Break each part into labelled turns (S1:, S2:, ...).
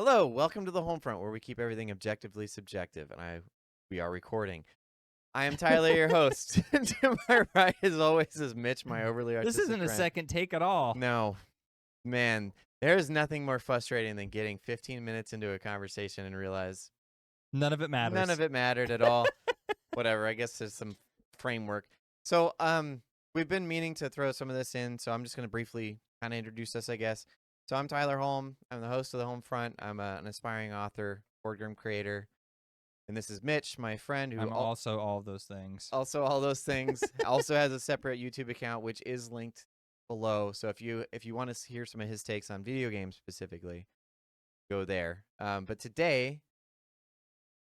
S1: Hello, welcome to the HolmFront, where we keep everything objectively subjective, and we are recording. I am Tyler, your host. To my right, as always, is Mitch, my overly
S2: This
S1: artistic
S2: isn't a
S1: friend.
S2: second take at all.
S1: No, man, there is nothing more frustrating than getting 15 minutes into a conversation and realize
S2: None of it matters.
S1: none of it mattered at all. Whatever, I guess there's some framework. So, we've been meaning to throw some of this in, so I'm just going to briefly kind of introduce us, I guess. So I'm Tyler Holm. I'm the host of the HolmFront. I'm an aspiring author, board game creator. And this is Mitch, my friend, who
S2: I'm also all of those things.
S1: also all those things. Also has a separate YouTube account, which is linked below. So if you want to hear some of his takes on video games specifically, go there. But today,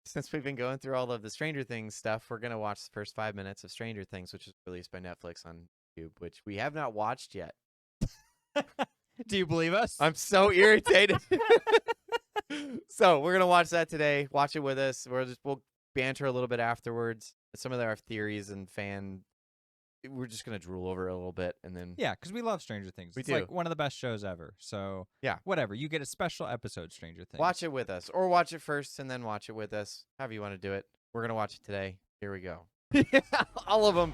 S1: since we've been going through all of the Stranger Things stuff, we're gonna watch the first 5 minutes of Stranger Things, which is released by Netflix on YouTube, which we have not watched yet.
S2: Do you believe us?
S1: I'm so irritated. So we're gonna watch that today. Watch it with us. We'll banter a little bit afterwards. Some of our theories and we're just gonna drool over it a little bit, and then
S2: Yeah, because we love Stranger Things.
S1: We
S2: It's
S1: do.
S2: like one of the best shows ever. So
S1: Yeah.
S2: whatever. You get a special episode, Stranger Things.
S1: watch it with us, or watch it first and then watch it with us. However you want to do it. We're gonna watch it today. Here we go. All of them.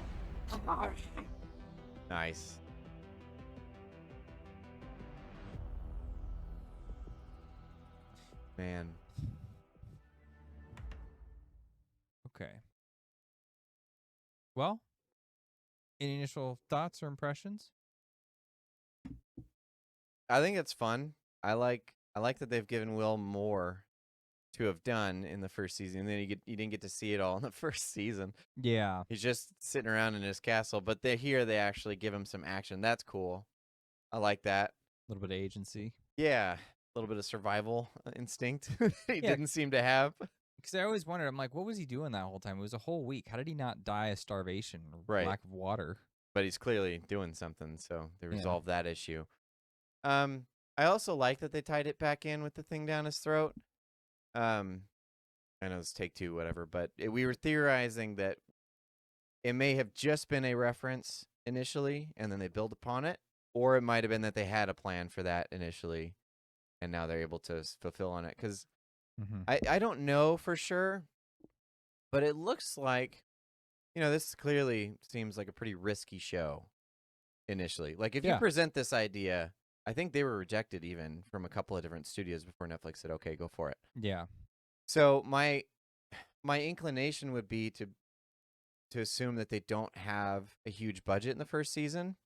S1: Nice. Man.
S2: Okay. Well, any initial thoughts or impressions?
S1: I think it's fun. I like that they've given Will more to have done in the first season. And then you didn't get to see it all in the first season.
S2: Yeah.
S1: He's just sitting around in his castle, but they actually give him some action. That's cool. I like that.
S2: A little bit of agency.
S1: Yeah, a little bit of survival instinct he
S2: Yeah.
S1: didn't seem to have.
S2: Because I always wondered, I'm like, what was he doing that whole time? It was a whole week. How did he not die of starvation or
S1: Right.
S2: lack of water?
S1: But he's clearly doing something, so they
S2: Yeah.
S1: resolved that issue. I also like that they tied it back in with the thing down his throat. I know it's take two, whatever, but we were theorizing that it may have just been a reference initially, and then they build upon it, or it might have been that they had a plan for that initially, and now they're able to fulfill on it. Because
S2: Mm-hmm.
S1: I don't know for sure, but it looks like, this clearly seems like a pretty risky show initially. Like, if you
S2: Yeah.
S1: present this idea, I think they were rejected even from a couple of different studios before Netflix said, okay, go for it.
S2: Yeah.
S1: So my inclination would be to assume that they don't have a huge budget in the first season.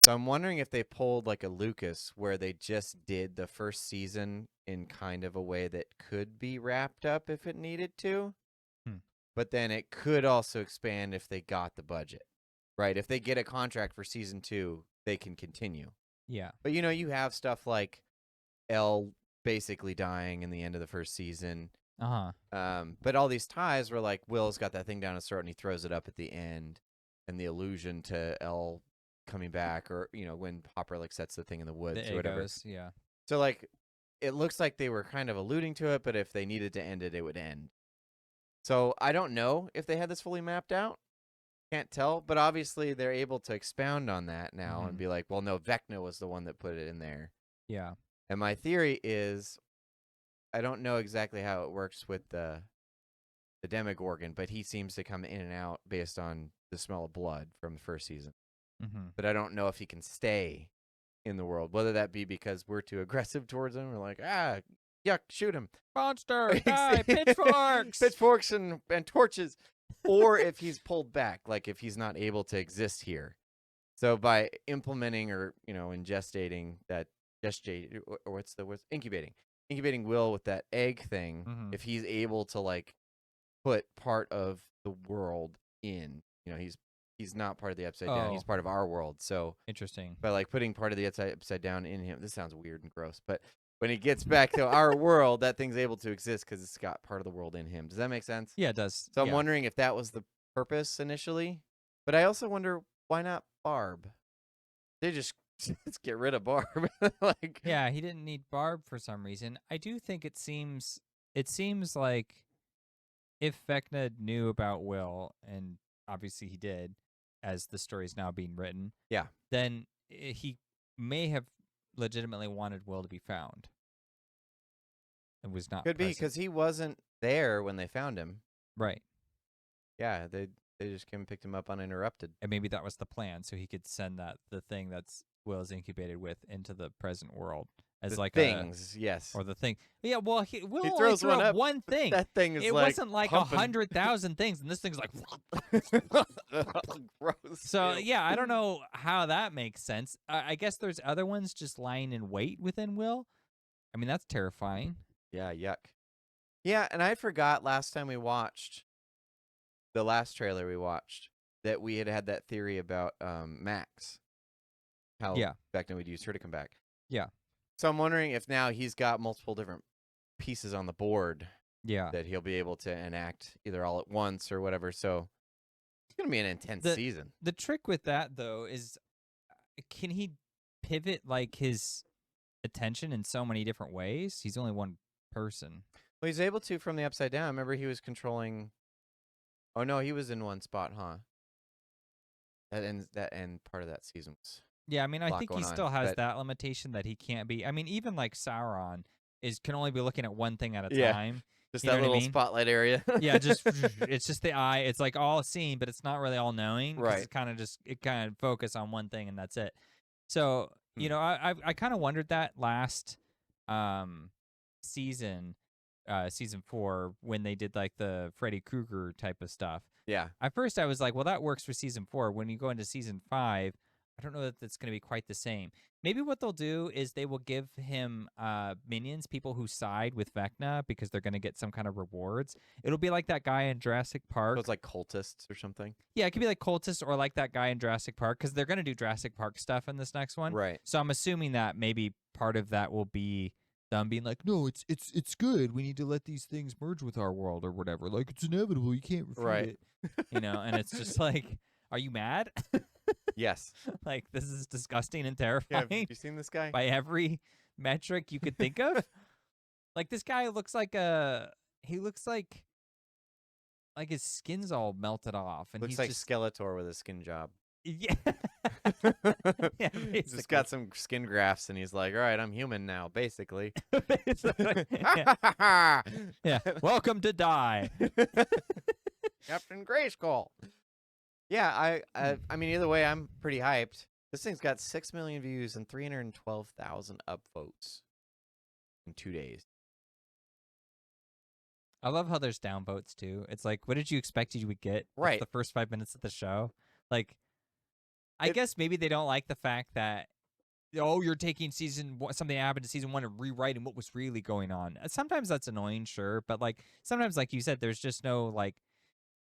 S1: So I'm wondering if they pulled like a Lucas, where they just did the first season in kind of a way that could be wrapped up if it needed to. But then it could also expand if they got the budget, right? If they get a contract for season 2, they can continue.
S2: Yeah.
S1: But you have stuff like Elle basically dying in the end of the first season. But all these ties were like, Will's got that thing down his throat and he throws it up at the end, and the allusion to Elle coming back, or when Hopper like sets the thing in the woods or whatever.
S2: Yeah.
S1: So like, it looks like they were kind of alluding to it, but if they needed to end it, it would end. So I don't know if they had this fully mapped out. Can't tell, but obviously they're able to expound on that now and be like, well, no, Vecna was the one that put it in there.
S2: Yeah.
S1: And my theory is, I don't know exactly how it works with the Demogorgon, but he seems to come in and out based on the smell of blood from the first season.
S2: Mm-hmm.
S1: But I don't know if he can stay in the world, whether that be because we're too aggressive towards him. We're like, yuck, shoot him.
S2: Monster, die, pitchforks.
S1: Pitchforks and torches. Or if he's pulled back, like if he's not able to exist here. So by implementing or, ingestating that, or what's the word? Incubating Will with that egg thing, if he's able to like put part of the world in, he's not part of the Upside Down. He's part of our world. So
S2: interesting.
S1: by like putting part of the Upside Down in him, this sounds weird and gross, but when he gets back to our world, that thing's able to exist because it's got part of the world in him. Does that make sense?
S2: Yeah, it does.
S1: So I'm wondering if that was the purpose initially, but I also wonder, why not Barb? They just let's get rid of Barb. Like,
S2: yeah, he didn't need Barb for some reason. I do think it seems like if Vecna knew about Will, and obviously he did, as the story's now being written,
S1: yeah,
S2: then he may have legitimately wanted Will to be found. and was not
S1: Could be
S2: present.
S1: because he wasn't there when they found him.
S2: Right.
S1: Yeah, they just came and picked him up uninterrupted.
S2: And maybe that was the plan, so he could send the thing that's Will's incubated with into the present world as
S1: The
S2: like
S1: things, yes.
S2: or the thing. Yeah, well, Will
S1: He
S2: only
S1: throws
S2: threw
S1: one
S2: up
S1: up.
S2: one thing.
S1: That thing is
S2: it
S1: like
S2: wasn't like
S1: pumping.
S2: 100,000 things, and this thing's like.
S1: Gross.
S2: So
S1: Ew.
S2: yeah, I don't know how that makes sense. I guess there's other ones just lying in wait within Will. I mean, that's terrifying.
S1: Yeah, yuck. Yeah, and I forgot last time we watched the last trailer we watched that we had that theory about Max. How back then we'd use her to come back.
S2: Yeah.
S1: So I'm wondering if now he's got multiple different pieces on the board.
S2: Yeah.
S1: That he'll be able to enact either all at once or whatever. So it's gonna be an intense season.
S2: The trick with that though is, can he pivot like his attention in so many different ways? He's only one person.
S1: Well, he's able to from the Upside Down. Remember, he was controlling. Oh no, he was in one spot, huh? That end part of that season was.
S2: Yeah, I mean, I think he still has that limitation that he can't be. I mean, even like Sauron can only be looking at one thing at a time.
S1: Just that little spotlight area.
S2: Yeah, it's just the eye. It's like all seeing, but it's not really all knowing.
S1: Right.
S2: It's kind of focus on one thing and that's it. So I kind of wondered that last season, season 4, when they did like the Freddy Krueger type of stuff.
S1: Yeah.
S2: At first, I was like, well, that works for season 4. When you go into season 5, I don't know that that's going to be quite the same. Maybe what they'll do is they will give him minions, people who side with Vecna, because they're going to get some kind of rewards. It'll be like that guy in Jurassic Park.
S1: So it's like cultists or something?
S2: Yeah, it could be like cultists or like that guy in Jurassic Park, because they're going to do Jurassic Park stuff in this next one.
S1: Right.
S2: So I'm assuming that maybe part of that will be them being like, no, it's good. We need to let these things merge with our world or whatever. Like, it's inevitable. You can't refute it. And it's just like, are you mad?
S1: Yes.
S2: Like, this is disgusting and terrifying.
S1: Yeah, have you seen this guy?
S2: By every metric you could think of. Like, this guy looks like his skin's all melted off. And
S1: Looks
S2: he's
S1: like
S2: just
S1: Skeletor with a skin job.
S2: Yeah. Yeah,
S1: He's just got some skin grafts, and he's like, all right, I'm human now, basically.
S2: Yeah. Yeah. Welcome to die.
S1: Captain Grayskull. Yeah, I mean, either way, I'm pretty hyped. This thing's got 6 million views and 312,000 upvotes in 2 days.
S2: I love how there's downvotes, too. It's like, what did you expect you would get
S1: right
S2: the first 5 minutes of the show? Like, I guess maybe they don't like the fact that, you're taking something that happened to season 1 and rewriting what was really going on. Sometimes that's annoying, sure, but like sometimes, like you said, there's just no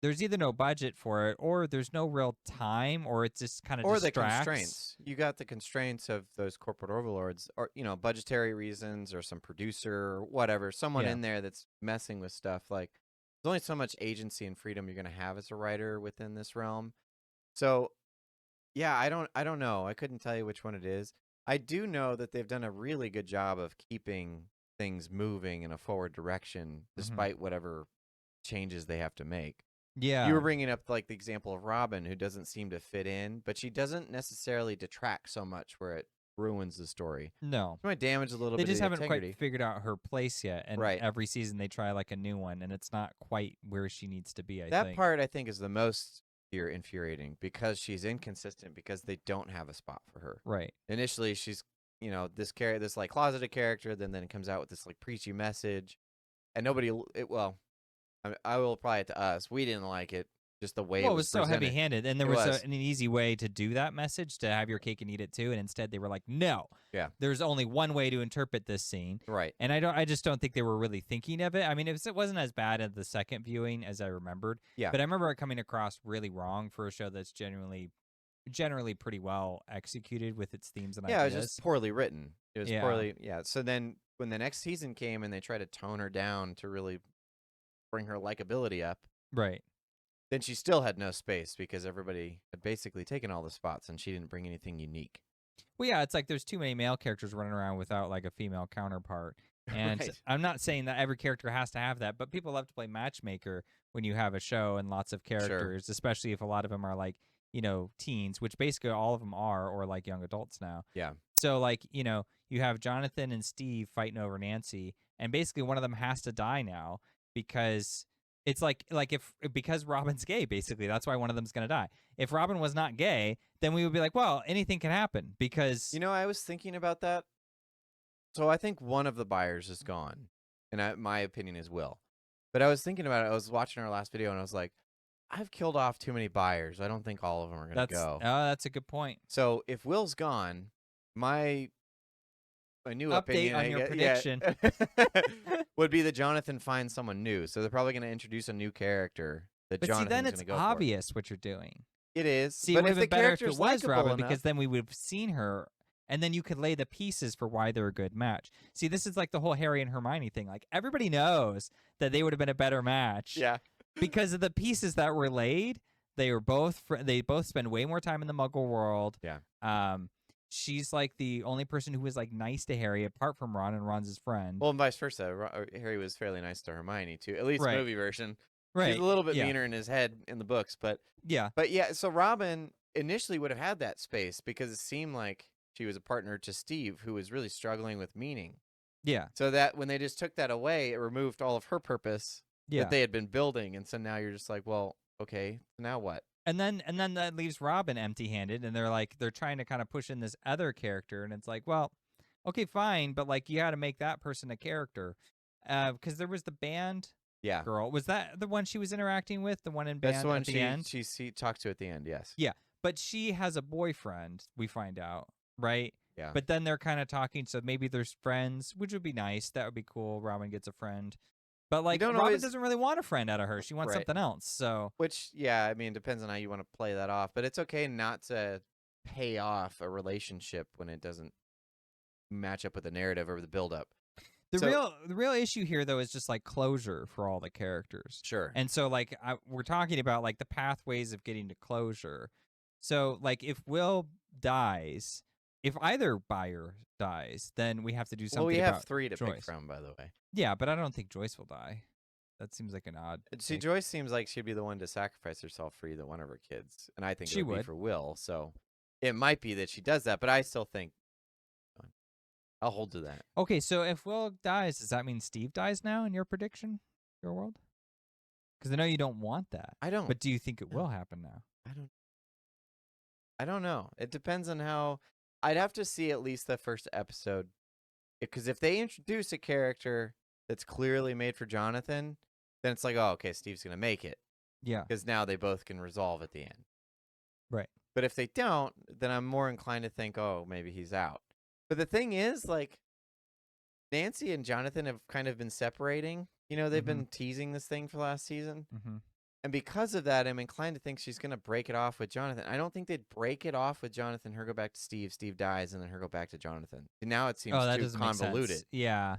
S2: there's either no budget for it, or there's no real time, or it just kind of distracts.
S1: Or the constraints. You got the constraints of those corporate overlords, or budgetary reasons, or some producer, or whatever, someone in there that's messing with stuff. Like, there's only so much agency and freedom you're going to have as a writer within this realm. So, yeah, I don't know. I couldn't tell you which one it is. I do know that they've done a really good job of keeping things moving in a forward direction, despite whatever changes they have to make.
S2: Yeah.
S1: You were bringing up like the example of Robin, who doesn't seem to fit in, but she doesn't necessarily detract so much where it ruins the story.
S2: No.
S1: It might damage a little
S2: bit.
S1: They
S2: just
S1: of
S2: haven't quite figured out her place yet, and every season they try like a new one, and it's not quite where she needs to be, I think.
S1: That part, I think, is the most infuriating, because she's inconsistent, because they don't have a spot for her.
S2: Right.
S1: Initially, she's, this like closeted character, then it comes out with this like preachy message, and I will apply it to us. We didn't like it, just the way it was
S2: so
S1: presented.
S2: heavy-handed, and there was an easy way to do that message, to have your cake and eat it too, and instead they were like, no.
S1: Yeah.
S2: There's only one way to interpret this scene.
S1: Right.
S2: And I just don't think they were really thinking of it. I mean, it wasn't as bad at the second viewing as I remembered.
S1: Yeah.
S2: But I remember it coming across really wrong for a show that's generally pretty well executed with its themes and ideas.
S1: Yeah, it was just poorly written. It was poorly. Yeah. So then when the next season came and they tried to tone her down to really bring her likability up,
S2: right,
S1: then she still had no space, because everybody had basically taken all the spots and she didn't bring anything unique.
S2: Well, yeah, it's like there's too many male characters running around without like a female counterpart. And I'm not saying that every character has to have that, but people love to play matchmaker when you have a show and lots of characters, especially if a lot of them are like, teens, which basically all of them are, or like young adults now.
S1: Yeah.
S2: So like, you have Jonathan and Steve fighting over Nancy, and basically one of them has to die now because it's because Robin's gay, basically. That's why one of them's going to die. If Robin was not gay, then we would be like, well, anything can happen because...
S1: I was thinking about that. So I think one of the buyers is gone, and my opinion is Will. But I was thinking about it. I was watching our last video, and I was like, I've killed off too many buyers. I don't think all of them are going to go.
S2: Oh, that's a good point.
S1: So if Will's gone, my new
S2: update
S1: opinion
S2: on your prediction
S1: would be that Jonathan finds someone new. So they're probably going to introduce a new character that
S2: but
S1: Jonathan's
S2: see, then
S1: going to
S2: it's
S1: go
S2: obvious what you're doing.
S1: It is.
S2: See,
S1: but
S2: it would
S1: if
S2: have
S1: the
S2: been better if it
S1: character's
S2: was
S1: likable
S2: Robin,
S1: enough,
S2: because then we would have seen her, and then you could lay the pieces for why they're a good match. See, this is like the whole Harry and Hermione thing. Like, everybody knows that they would have been a better match.
S1: Yeah.
S2: Because of the pieces that were laid. They both spend way more time in the Muggle world.
S1: Yeah.
S2: She's like the only person who was like nice to Harry, apart from Ron, and Ron's his friend.
S1: Well, and vice versa. Harry was fairly nice to Hermione too, at least
S2: Right.
S1: movie version.
S2: Right.
S1: He's a little bit meaner in his head in the books, but
S2: yeah.
S1: But yeah, so Robin initially would have had that space because it seemed like she was a partner to Steve, who was really struggling with meaning.
S2: Yeah.
S1: So that when they just took that away, it removed all of her purpose
S2: Yeah.
S1: that they had been building, and so now you're just like, well, okay, now what?
S2: And then that leaves Robin empty-handed, and they're trying to kind of push in this other character, and it's like, well, okay, fine, but like you got to make that person a character, because there was the band girl. Was that the one she was interacting with? The one in band
S1: That's the one
S2: at the end?
S1: she talked to at the end. Yes.
S2: Yeah, but she has a boyfriend. We find out, right?
S1: Yeah.
S2: But then they're kind of talking, so maybe there's friends, which would be nice. That would be cool. Robin gets a friend. But like Robin doesn't really want a friend out of her. She wants something else. So
S1: which I mean, depends on how you want to play that off. But it's okay not to pay off a relationship when it doesn't match up with the narrative or the build-up.
S2: The real issue here though is just like closure for all the characters.
S1: Sure.
S2: And so like we're talking about like the pathways of getting to closure. So like if Will dies, if either buyer dies, then we have to do something.
S1: Well, we have
S2: about
S1: 3 to
S2: Joyce.
S1: pick from, by the way.
S2: Yeah, but I don't think Joyce will die. That seems like an odd.
S1: See, Joyce seems like she'd be the one to sacrifice herself for either one of her kids, and I think
S2: she
S1: it would be for Will. So it might be that she does that, but I still think I'll hold to that.
S2: Okay, so if Will dies, does that mean Steve dies now in your prediction, your world? Because I know you don't want that.
S1: I don't.
S2: But do you think it will happen now?
S1: I don't know. It depends on how. I'd have to see at least the first episode, because if they introduce a character that's clearly made for Jonathan, then it's like, oh, okay, Steve's gonna make it.
S2: Yeah.
S1: Because now they both can resolve at the end.
S2: Right.
S1: But if they don't, then I'm more inclined to think, oh, maybe he's out. But the thing is, like, Nancy and Jonathan have kind of been separating. They've been teasing this thing for last season.
S2: Mm-hmm.
S1: And because of that, I'm inclined to think she's going to break it off with Jonathan. I don't think they'd break it off with Jonathan, her go back to Steve, Steve dies, and then her go back to Jonathan. And now it seems too convoluted.
S2: Yeah.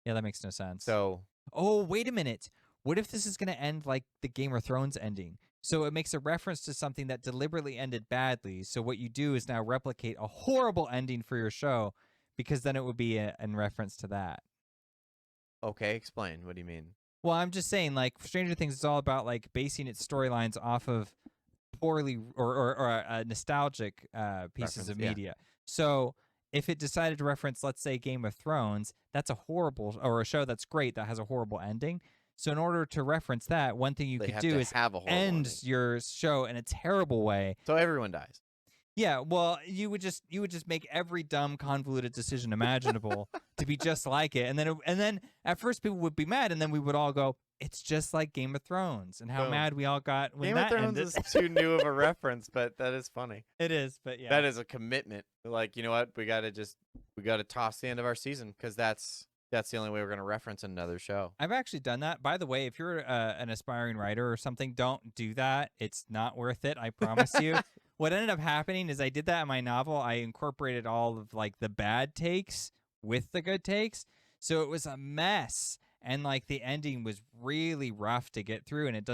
S2: Yeah, that makes no sense.
S1: So.
S2: Oh, wait a minute. What if this is going to end like the Game of Thrones ending? So it makes a reference to something that deliberately ended badly. So what you do is now replicate a horrible ending for your show, because then it would be in reference to that. Okay,
S1: explain. What do you mean?
S2: Well, I'm just saying, like, Stranger Things is all about like basing its storylines off of poorly or nostalgic pieces of media. So if it decided to reference, let's say, Game of Thrones, that's a horrible, or a show that's great that has a horrible ending. So in order to reference that, one thing you could do is end your show in a terrible way.
S1: So everyone dies.
S2: Yeah, well, you would just make every dumb, convoluted decision imaginable to be just like it, and then at first people would be mad, and then we would all go, "It's just like Game of Thrones," and how mad we all got when that ended.
S1: Game of Thrones is too new of a reference, but that is funny.
S2: It is, but yeah,
S1: that is a commitment. Like, you know what? We got to toss the end of our season, because that's the only way we're going to reference another show.
S2: I've actually done that. By the way, if you're an aspiring writer or something, don't do that. It's not worth it. I promise you. What ended up happening is I did that in my novel. I incorporated all of like the bad takes with the good takes. So it was a mess. And like the ending was really rough to get through. And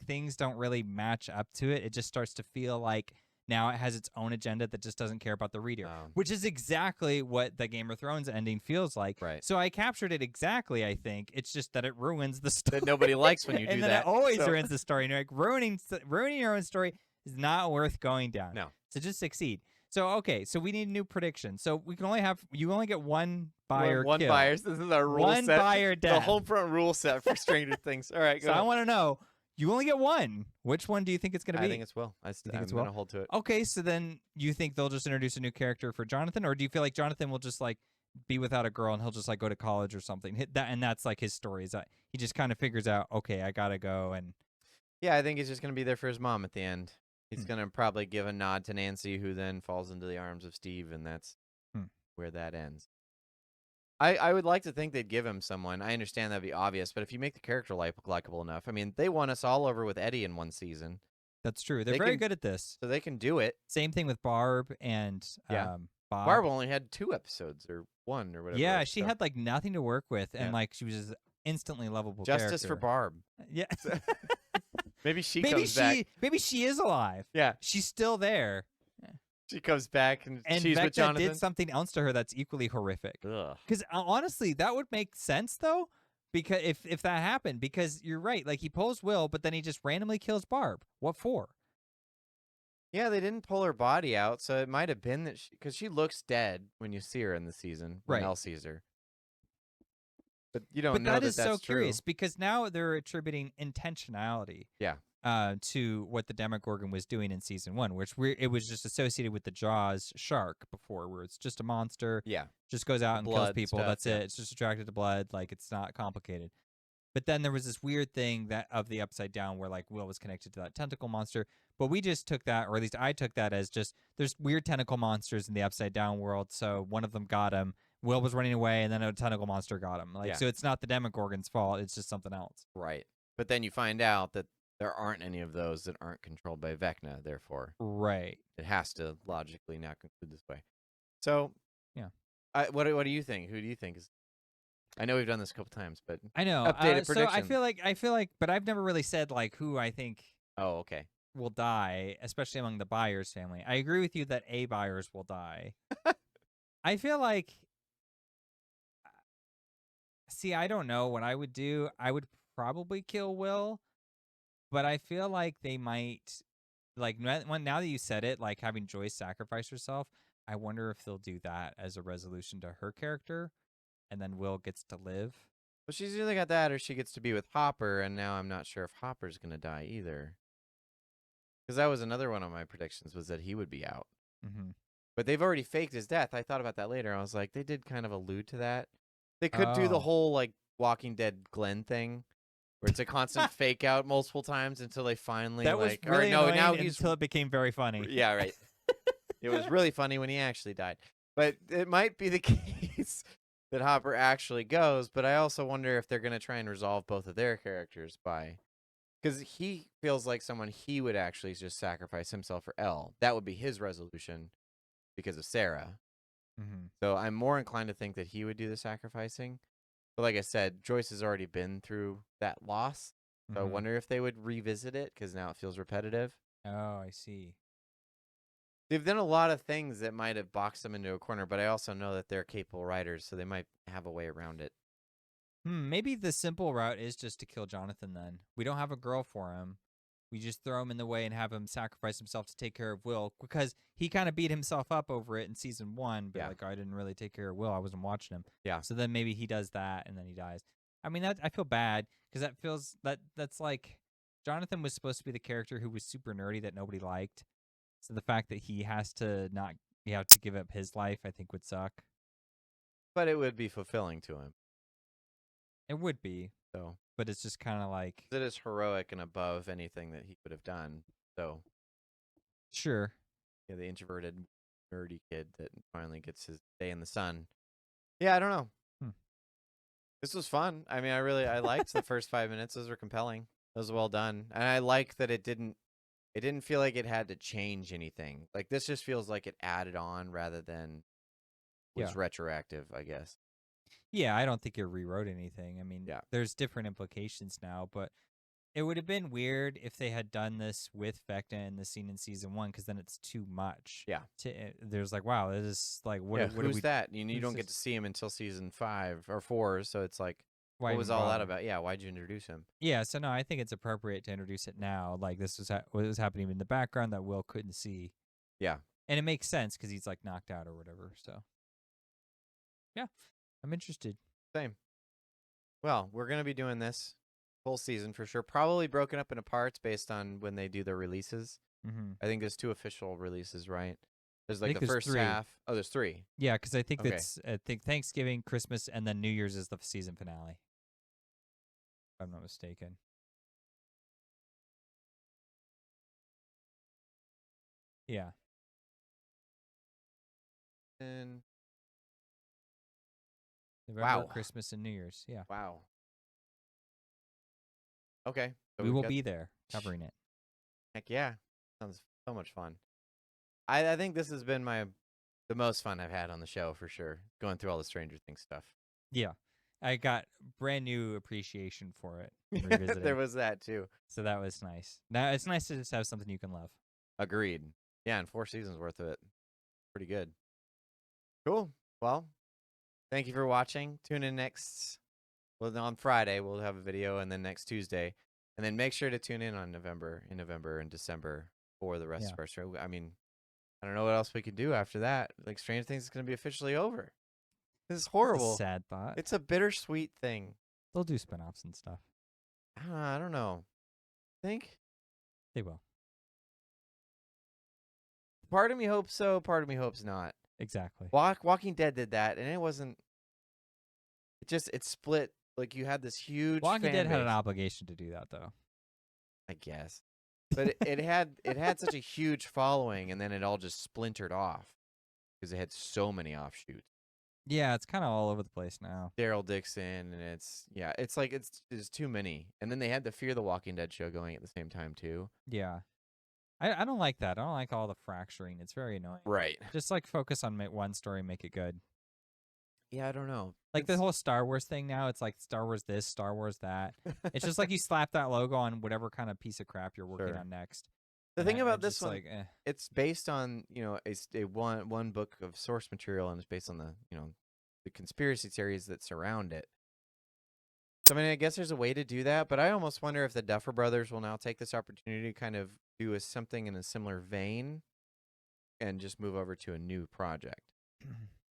S2: things don't really match up to it. It just starts to feel like now it has its own agenda that just doesn't care about the reader, which is exactly what the Game of Thrones ending feels like.
S1: Right.
S2: So I captured it exactly, I think. It's just that it ruins the story.
S1: That nobody likes when you do
S2: and
S1: that.
S2: And it always ruins the story. And you're like, ruining your own story is not worth going down.
S1: No.
S2: So just succeed. So okay, so we need a new prediction. So we can you only get one buyer
S1: one
S2: kill.
S1: buyer. This is our rule
S2: One
S1: set.
S2: buyer
S1: The
S2: death.
S1: HolmFront rule set for Stranger Things. All right, go
S2: So
S1: ahead.
S2: I want to know. You only get one. Which one do you think it's going to be?
S1: I think it's Will. I'm going to hold to it.
S2: Okay, so then you think they'll just introduce a new character for Jonathan, or do you feel like Jonathan will just like be without a girl and he'll just like go to college or something? And that's like his story. Is that he just kind of figures out, okay, I gotta go and.
S1: Yeah, I think he's just going to be there for his mom at the end. He's going to probably give a nod to Nancy, who then falls into the arms of Steve, and that's where that ends. I would like to think they'd give him someone. I understand that'd be obvious, but if you make the character likable enough, I mean, they won us all over with Eddie in one season.
S2: That's true. They're very good at this.
S1: So they can do it.
S2: Same thing with Barb and Bob.
S1: Barb only had 2 episodes or 1 or whatever.
S2: Yeah, she had like nothing to work with, and like she was just instantly lovable.
S1: Justice for Barb.
S2: Yeah.
S1: Maybe she comes back.
S2: Maybe she is alive.
S1: Yeah.
S2: She's still there.
S1: She comes back and she's
S2: Vecna
S1: with Jonathan.
S2: did something else to her that's equally horrific. Because honestly, that would make sense though, because if that happened, because you're right, like he pulls Will, but then he just randomly kills Barb. What for?
S1: Yeah, they didn't pull her body out, so it might have been that because she looks dead when you see her in the season. When Elle sees her. But you don't know
S2: that is
S1: that's
S2: so
S1: true.
S2: Curious because now they're attributing intentionality.
S1: Yeah.
S2: To what the Demogorgon was doing in season 1, which it was just associated with the Jaws shark before, where it's just a monster.
S1: Yeah.
S2: Just goes out and kills people.
S1: Stuff,
S2: that's it. It's just attracted to blood. Like it's not complicated. But then there was this weird thing that of the Upside Down where like Will was connected to that tentacle monster. But we just took that, or at least I took that as just there's weird tentacle monsters in the Upside Down world. So one of them got him. Will was running away, and then a tentacle monster got him. So it's not the Demogorgon's fault. It's just something else.
S1: Right. But then you find out that there aren't any of those that aren't controlled by Vecna, therefore.
S2: Right.
S1: It has to logically now conclude this way. So,
S2: yeah.
S1: What do you think? Who do you think is? I know we've done this a couple times, but
S2: I know.
S1: Updated prediction.
S2: So I feel like, but I've never really said like who I think.
S1: Oh, okay.
S2: Will die, especially among the Byers family. I agree with you that A Byers will die. I feel like. See, I don't know what I would do. I would probably kill Will. But I feel like they might, like, now that you said it, like having Joyce sacrifice herself, I wonder if they'll do that as a resolution to her character, and then Will gets to live.
S1: Well, she's either got that or she gets to be with Hopper, and now I'm not sure if Hopper's going to die either. Because that was another one of my predictions, was that he would be out.
S2: Mm-hmm.
S1: But they've already faked his death. I thought about that later. I was like, they did kind of allude to that. They could do the whole, like, Walking Dead Glenn thing. Where it's a constant fake out multiple times until they finally
S2: that
S1: like,
S2: was really annoying
S1: now
S2: until it became very funny.
S1: Yeah, right. It was really funny when he actually died. But it might be the case that Hopper actually goes, but I also wonder if they're going to try and resolve both of their characters by because he feels like someone he would actually just sacrifice himself for Elle. That would be his resolution because of Sarah.
S2: Mm-hmm.
S1: So I'm more inclined to think that he would do the sacrificing. But like I said, Joyce has already been through that loss. So I wonder if they would revisit it because now it feels repetitive.
S2: Oh, I see.
S1: They've done a lot of things that might have boxed them into a corner, but I also know that they're capable writers, so they might have a way around it.
S2: Maybe the simple route is just to kill Jonathan then. We don't have a girl for him. We just throw him in the way and have him sacrifice himself to take care of Will because he kind of beat himself up over it in season 1. But like, I didn't really take care of Will. I wasn't watching him.
S1: Yeah.
S2: So then maybe he does that and then he dies. I mean, I feel bad because that feels that's like Jonathan was supposed to be the character who was super nerdy that nobody liked. So the fact that he has to give up his life, I think would suck.
S1: But it would be fulfilling to him.
S2: It would be.
S1: So.
S2: But it's just kind of like
S1: it is heroic and above anything that he would have done. So,
S2: sure,
S1: yeah, the introverted, nerdy kid that finally gets his day in the sun. Yeah, I don't know. This was fun. I mean, I liked the first 5 minutes. Those were compelling. It was well done, and I like that it didn't feel like it had to change anything. Like this just feels like it added on rather than was retroactive, I guess.
S2: Yeah, I don't think it rewrote anything. I mean, there's different implications now, but it would have been weird if they had done this with Vecna in the scene in season 1, because then it's too much.
S1: Yeah.
S2: There's like, wow, this is like,
S1: who's that? You don't get to see him until season 5 or 4, so it's like, what was all that about? Yeah, why'd you introduce him?
S2: Yeah, so no, I think it's appropriate to introduce it now. Like this was what was happening in the background that Will couldn't see.
S1: Yeah.
S2: And it makes sense because he's like knocked out or whatever. So, yeah, I'm interested.
S1: Same. Well, we're going to be doing this full season for sure. Probably broken up into parts based on when they do their releases.
S2: Mm-hmm.
S1: I think there's 2 official releases, right? There's
S2: I
S1: like
S2: think
S1: the
S2: there's
S1: first
S2: 3.
S1: half. Oh, there's 3.
S2: Yeah, because I think
S1: Okay.
S2: I think Thanksgiving, Christmas, and then New Year's is the season finale. If I'm not mistaken. Yeah.
S1: And
S2: November,
S1: wow.
S2: Christmas, and New Year's. Yeah.
S1: Wow. Okay. So
S2: we
S1: we've
S2: will
S1: got-
S2: be there covering it.
S1: Heck yeah. Sounds so much fun. I think this has been the most fun I've had on the show for sure. Going through all the Stranger Things stuff.
S2: Yeah. I got brand new appreciation for it. Revisiting.
S1: There was that too.
S2: So that was nice. Now it's nice to just have something you can love.
S1: Agreed. Yeah, and 4 seasons worth of it. Pretty good. Cool. Well, thank you for watching. Tune in next. Well, on Friday we'll have a video, and then next Tuesday, and then make sure to tune in on November and December for the rest of our show. I mean, I don't know what else we could do after that. Like Stranger Things is going to be officially over. This is horrible.
S2: It's a sad thought.
S1: It's a bittersweet thing.
S2: They'll do spinoffs and stuff.
S1: I don't know. Think
S2: They will.
S1: part of me hopes so. Part of me hopes not.
S2: Exactly.
S1: Walking Dead did that, and it wasn't. It split. Like you had this huge.
S2: Walking Dead had an
S1: base.
S2: obligation to do that, though.
S1: I guess, but it had such a huge following, and then it all just splintered off because it had so many offshoots.
S2: Yeah, it's kind of all over the place now.
S1: Daryl Dixon, and it's like it's too many. And then they had the Fear the Walking Dead show going at the same time too.
S2: Yeah. I don't like that. I don't like all the fracturing. It's very annoying.
S1: Right.
S2: Just like focus on one story and make it good.
S1: Yeah, I don't know.
S2: Like the whole Star Wars thing now, it's like Star Wars this, Star Wars that. It's just like you slap that logo on whatever kind of piece of crap you're working on next.
S1: The thing about this one,
S2: like,
S1: it's based on a one book of source material, and it's based on the conspiracy theories that surround it. So I mean, I guess there's a way to do that, but I almost wonder if the Duffer Brothers will now take this opportunity to kind of do something in a similar vein, and just move over to a new project.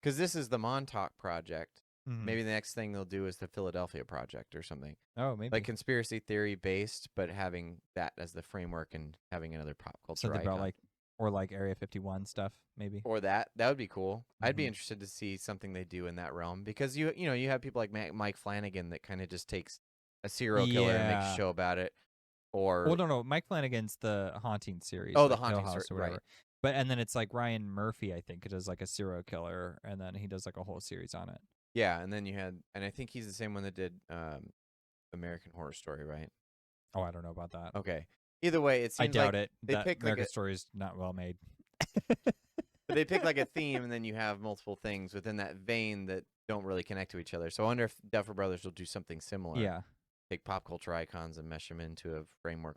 S1: Because this is the Montauk Project.
S2: Mm-hmm.
S1: Maybe the next thing they'll do is the Philadelphia Project or something.
S2: Oh, maybe.
S1: Like conspiracy theory based, but having that as the framework and having another pop culture
S2: Something
S1: icon.
S2: about like Area 51 stuff, maybe.
S1: Or that would be cool. I'd be interested to see something they do in that realm, because you have people like Mike Flanagan that kind of just takes a serial killer and makes a show about it. Or
S2: no, Mike Flanagan's the Haunting series.
S1: Oh,
S2: like
S1: the Haunting
S2: Hill House or whatever. Right. But and then it's like Ryan Murphy, I think, does like a serial killer, and then he does like a whole series on it.
S1: Yeah, and then and I think he's the same one that did American Horror Story, right?
S2: Oh, I don't know about that.
S1: Okay. Either way, it seems
S2: I doubt it.
S1: They
S2: that
S1: pick
S2: American Story is not well made.
S1: But they pick like a theme, and then you have multiple things within that vein that don't really connect to each other. So I wonder if Duffer Brothers will do something similar.
S2: Yeah.
S1: Take pop culture icons and mesh them into a framework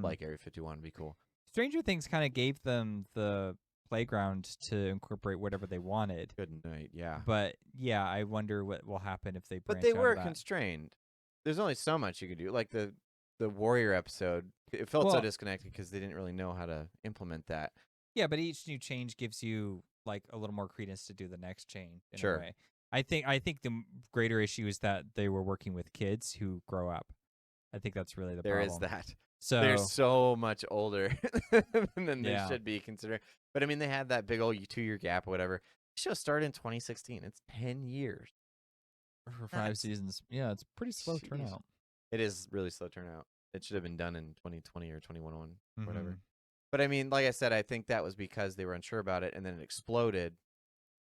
S1: like Area 51 would be cool.
S2: Stranger Things kind of gave them the playground to incorporate whatever they wanted.
S1: Good night, yeah.
S2: But yeah, I wonder what will happen if they branch
S1: But they
S2: out
S1: were
S2: of that.
S1: constrained. There's only so much you could do. Like the Warrior episode, it felt so disconnected because they didn't really know how to implement that.
S2: Yeah, but each new change gives you like a little more credence to do the next chain in
S1: Sure.
S2: a way. I think the greater issue is that they were working with kids who grow up. I think that's really the problem.
S1: There is that.
S2: So
S1: they're so much older than they should be considering. But I mean, they had that big old 2-year gap or whatever. The show started in 2016. It's 10 years.
S2: For 5 seasons. Yeah, it's pretty slow turnout.
S1: It is really slow turnout. It should have been done in 2020 or 2021, whatever. But I mean, like I said, I think that was because they were unsure about it, and then it exploded.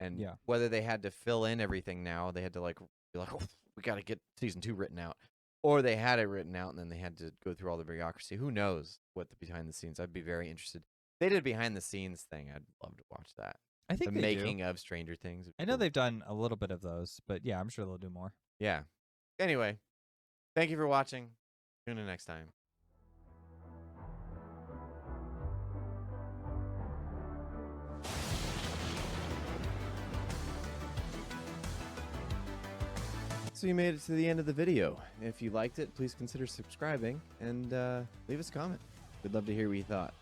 S1: And whether they had to fill in everything now, they had to be like, oh, we got to get season 2 written out. Or they had it written out, and then they had to go through all the bureaucracy. Who knows what the behind the scenes? I'd be very interested. If they did a behind the scenes thing, I'd love to watch that.
S2: I think
S1: the making of Stranger Things.
S2: I know they've done a little bit of those, but yeah, I'm sure they'll do more.
S1: Yeah. Anyway, thank you for watching. Tune in next time. So you made it to the end of the video. If you liked it, please consider subscribing and leave us a comment. We'd love to hear what you thought.